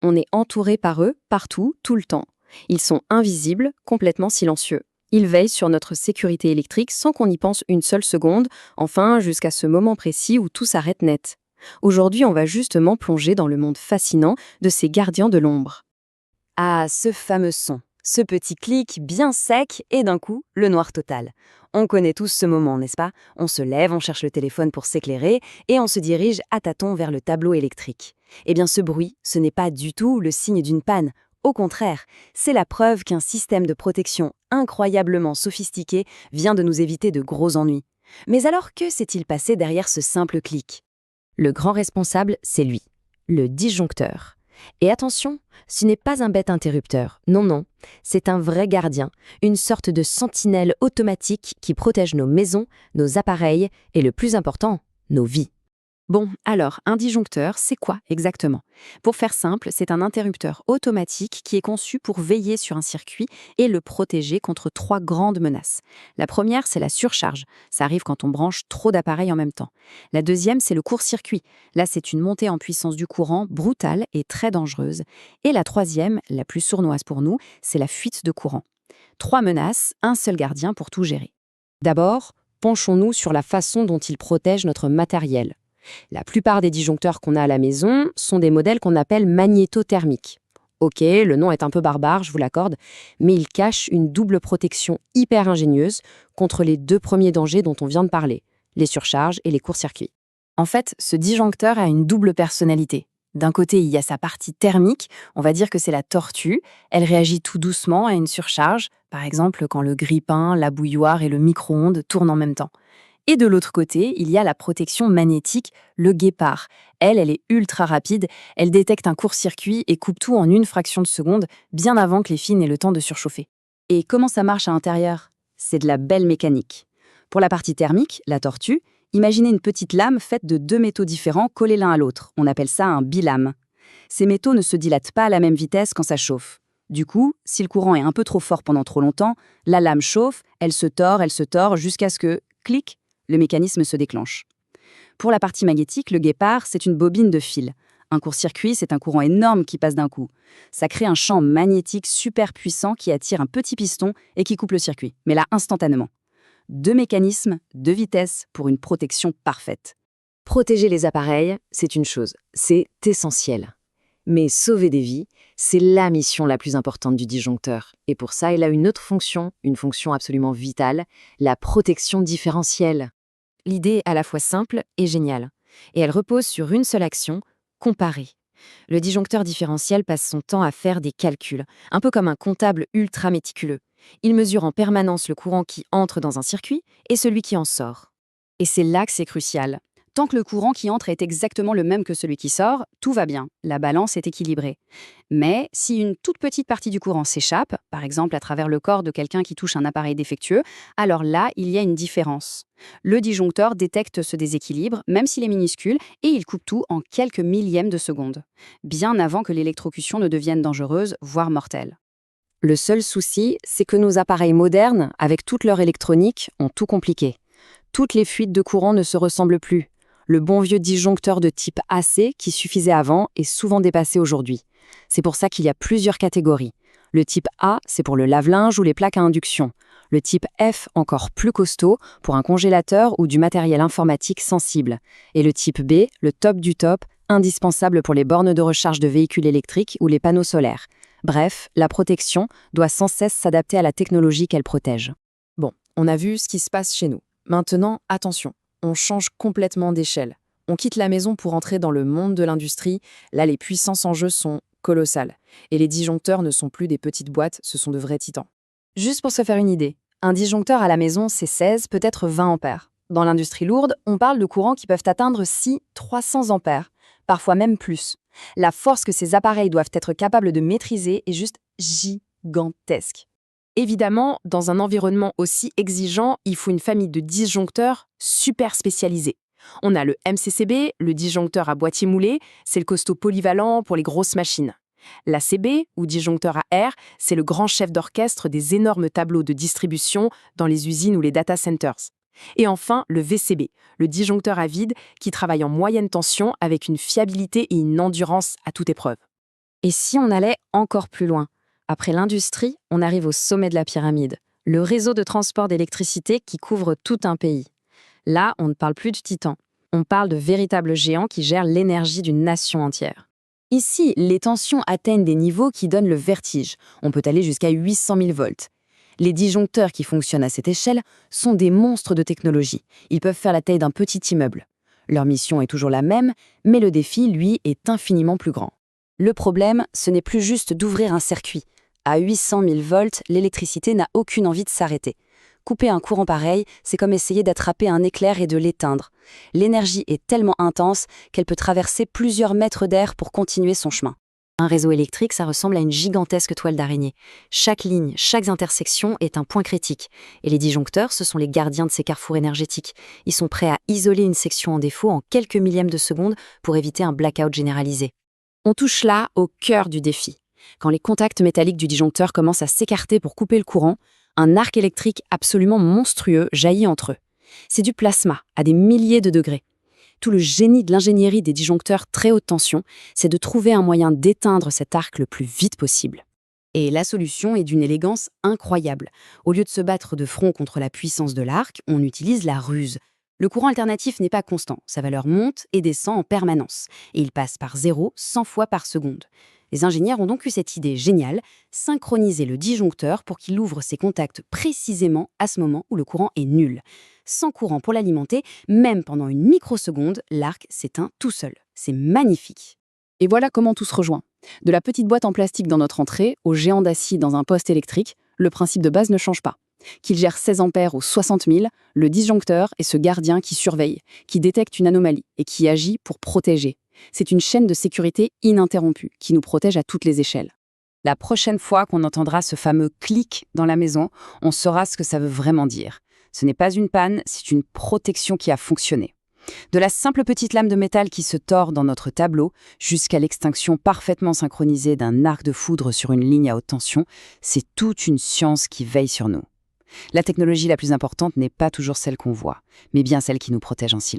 On est entouré par eux, partout, tout le temps. Ils sont invisibles, complètement silencieux. Ils veillent sur notre sécurité électrique sans qu'on y pense une seule seconde, enfin jusqu'à ce moment précis où tout s'arrête net. Aujourd'hui, on va justement plonger dans le monde fascinant de ces gardiens de l'ombre. Ah, ce fameux son, ce petit clic bien sec et d'un coup, le noir total. On connaît tous ce moment, n'est-ce pas? On se lève, on cherche le téléphone pour s'éclairer et on se dirige à tâtons vers le tableau électrique. Eh bien, ce bruit, ce n'est pas du tout le signe d'une panne. Au contraire, c'est la preuve qu'un système de protection incroyablement sophistiqué vient de nous éviter de gros ennuis. Mais alors, que s'est-il passé derrière ce simple clic? Le grand responsable, c'est lui, le disjoncteur. Et attention, ce n'est pas un bête interrupteur, non, non, c'est un vrai gardien, une sorte de sentinelle automatique qui protège nos maisons, nos appareils et le plus important, nos vies. Bon, alors, un disjoncteur, c'est quoi exactement? Pour faire simple, c'est un interrupteur automatique qui est conçu pour veiller sur un circuit et le protéger contre trois grandes menaces. La première, c'est la surcharge. Ça arrive quand on branche trop d'appareils en même temps. La deuxième, c'est le court-circuit. Là, c'est une montée en puissance du courant brutale et très dangereuse. Et la troisième, la plus sournoise pour nous, c'est la fuite de courant. Trois menaces, un seul gardien pour tout gérer. D'abord, penchons-nous sur la façon dont il protège notre matériel. La plupart des disjoncteurs qu'on a à la maison sont des modèles qu'on appelle magnétothermiques. Ok, le nom est un peu barbare, je vous l'accorde, mais il cache une double protection hyper ingénieuse contre les deux premiers dangers dont on vient de parler, les surcharges et les courts-circuits. En fait, ce disjoncteur a une double personnalité. D'un côté, il y a sa partie thermique, on va dire que c'est la tortue. Elle réagit tout doucement à une surcharge, par exemple quand le grille-pain, la bouilloire et le micro-ondes tournent en même temps. Et de l'autre côté, il y a la protection magnétique, le guépard. Elle est ultra rapide, elle détecte un court-circuit et coupe tout en une fraction de seconde, bien avant que les fils n'aient le temps de surchauffer. Et comment ça marche à l'intérieur? C'est de la belle mécanique. Pour la partie thermique, la tortue, imaginez une petite lame faite de deux métaux différents collés l'un à l'autre. On appelle ça un bilame. Ces métaux ne se dilatent pas à la même vitesse quand ça chauffe. Du coup, si le courant est un peu trop fort pendant trop longtemps, la lame chauffe, elle se tord jusqu'à ce que, clic, le mécanisme se déclenche. Pour la partie magnétique, le guépard, c'est une bobine de fil. Un court-circuit, c'est un courant énorme qui passe d'un coup. Ça crée un champ magnétique super puissant qui attire un petit piston et qui coupe le circuit, mais là instantanément. Deux mécanismes, deux vitesses pour une protection parfaite. Protéger les appareils, c'est une chose, c'est essentiel. Mais sauver des vies, c'est la mission la plus importante du disjoncteur. Et pour ça, il a une autre fonction, une fonction absolument vitale, la protection différentielle. L'idée est à la fois simple et géniale. Et elle repose sur une seule action, comparer. Le disjoncteur différentiel passe son temps à faire des calculs, un peu comme un comptable ultra méticuleux. Il mesure en permanence le courant qui entre dans un circuit et celui qui en sort. Et c'est là que c'est crucial. Tant que le courant qui entre est exactement le même que celui qui sort, tout va bien, la balance est équilibrée. Mais si une toute petite partie du courant s'échappe, par exemple à travers le corps de quelqu'un qui touche un appareil défectueux, alors là, il y a une différence. Le disjoncteur détecte ce déséquilibre, même s'il est minuscule, et il coupe tout en quelques millièmes de seconde, bien avant que l'électrocution ne devienne dangereuse, voire mortelle. Le seul souci, c'est que nos appareils modernes, avec toute leur électronique, ont tout compliqué. Toutes les fuites de courant ne se ressemblent plus. Le bon vieux disjoncteur de type AC qui suffisait avant est souvent dépassé aujourd'hui. C'est pour ça qu'il y a plusieurs catégories. Le type A, c'est pour le lave-linge ou les plaques à induction. Le type F, encore plus costaud, pour un congélateur ou du matériel informatique sensible. Et le type B, le top du top, indispensable pour les bornes de recharge de véhicules électriques ou les panneaux solaires. Bref, la protection doit sans cesse s'adapter à la technologie qu'elle protège. Bon, on a vu ce qui se passe chez nous. Maintenant, attention. On change complètement d'échelle. On quitte la maison pour entrer dans le monde de l'industrie. Là, les puissances en jeu sont colossales. Et les disjoncteurs ne sont plus des petites boîtes, ce sont de vrais titans. Juste pour se faire une idée, un disjoncteur à la maison, c'est 16, peut-être 20 ampères. Dans l'industrie lourde, on parle de courants qui peuvent atteindre 300 ampères, parfois même plus. La force que ces appareils doivent être capables de maîtriser est juste gigantesque. Évidemment, dans un environnement aussi exigeant, il faut une famille de disjoncteurs super spécialisés. On a le MCCB, le disjoncteur à boîtier moulé, c'est le costaud polyvalent pour les grosses machines. La CB, ou disjoncteur à air, c'est le grand chef d'orchestre des énormes tableaux de distribution dans les usines ou les data centers. Et enfin, le VCB, le disjoncteur à vide qui travaille en moyenne tension avec une fiabilité et une endurance à toute épreuve. Et si on allait encore plus loin? Après l'industrie, on arrive au sommet de la pyramide, le réseau de transport d'électricité qui couvre tout un pays. Là, on ne parle plus de titans, on parle de véritables géants qui gèrent l'énergie d'une nation entière. Ici, les tensions atteignent des niveaux qui donnent le vertige. On peut aller jusqu'à 800 000 volts. Les disjoncteurs qui fonctionnent à cette échelle sont des monstres de technologie. Ils peuvent faire la taille d'un petit immeuble. Leur mission est toujours la même, mais le défi, lui, est infiniment plus grand. Le problème, ce n'est plus juste d'ouvrir un circuit. À 800 000 volts, l'électricité n'a aucune envie de s'arrêter. Couper un courant pareil, c'est comme essayer d'attraper un éclair et de l'éteindre. L'énergie est tellement intense qu'elle peut traverser plusieurs mètres d'air pour continuer son chemin. Un réseau électrique, ça ressemble à une gigantesque toile d'araignée. Chaque ligne, chaque intersection est un point critique. Et les disjoncteurs, ce sont les gardiens de ces carrefours énergétiques. Ils sont prêts à isoler une section en défaut en quelques millièmes de seconde pour éviter un blackout généralisé. On touche là au cœur du défi. Quand les contacts métalliques du disjoncteur commencent à s'écarter pour couper le courant, un arc électrique absolument monstrueux jaillit entre eux. C'est du plasma, à des milliers de degrés. Tout le génie de l'ingénierie des disjoncteurs très haute tension, c'est de trouver un moyen d'éteindre cet arc le plus vite possible. Et la solution est d'une élégance incroyable. Au lieu de se battre de front contre la puissance de l'arc, on utilise la ruse. Le courant alternatif n'est pas constant, sa valeur monte et descend en permanence, et il passe par 100 fois par seconde. Les ingénieurs ont donc eu cette idée géniale, synchroniser le disjoncteur pour qu'il ouvre ses contacts précisément à ce moment où le courant est nul. Sans courant pour l'alimenter, même pendant une microseconde, l'arc s'éteint tout seul. C'est magnifique. Et voilà comment tout se rejoint. De la petite boîte en plastique dans notre entrée au géant d'acier dans un poste électrique, le principe de base ne change pas. Qu'il gère 16 ampères ou 60 000, le disjoncteur est ce gardien qui surveille, qui détecte une anomalie et qui agit pour protéger. C'est une chaîne de sécurité ininterrompue qui nous protège à toutes les échelles. La prochaine fois qu'on entendra ce fameux clic dans la maison, on saura ce que ça veut vraiment dire. Ce n'est pas une panne, c'est une protection qui a fonctionné. De la simple petite lame de métal qui se tord dans notre tableau jusqu'à l'extinction parfaitement synchronisée d'un arc de foudre sur une ligne à haute tension, c'est toute une science qui veille sur nous. La technologie la plus importante n'est pas toujours celle qu'on voit, mais bien celle qui nous protège en silence.